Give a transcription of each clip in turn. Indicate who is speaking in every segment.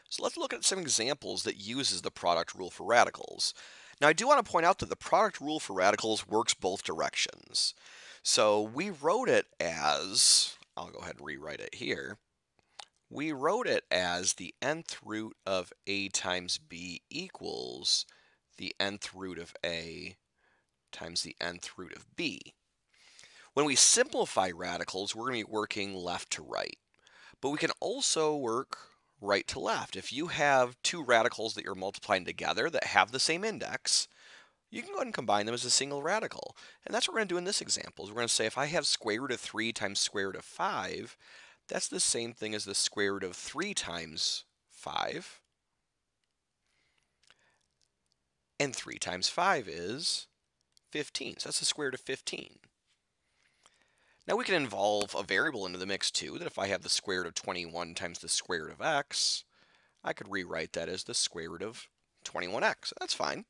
Speaker 1: So let's look at some examples that uses the product rule for radicals. Now I do want to point out that the product rule for radicals works both directions. So we wrote it as, I'll go ahead and rewrite it here. We wrote it as the nth root of a times b equals the nth root of a times the nth root of b. When we simplify radicals, we're going to be working left to right. But we can also work right to left. If you have two radicals that you're multiplying together that have the same index, you can go ahead and combine them as a single radical. And that's what we're going to do in this example. We're going to say if I have square root of 3 times square root of 5, that's the same thing as the square root of 3 times 5. And 3 times 5 is 15. So that's the square root of 15. Now we can involve a variable into the mix too, that if I have the square root of 21 times the square root of x, I could rewrite that as the square root of 21x. That's fine.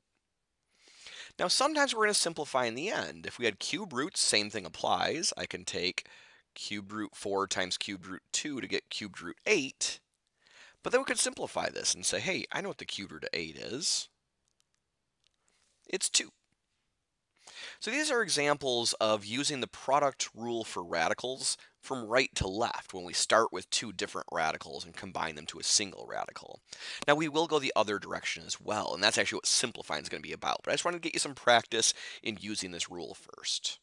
Speaker 1: Now sometimes we're going to simplify in the end. If we had cube roots, same thing applies. I can take cube root 4 times cube root 2 to get cube root 8. But then we could simplify this and say, hey, I know what the cube root of 8 is. It's 2. So these are examples of using the product rule for radicals from right to left when we start with two different radicals and combine them to a single radical. Now we will go the other direction as well, and that's actually what simplifying is going to be about. But I just wanted to get you some practice in using this rule first.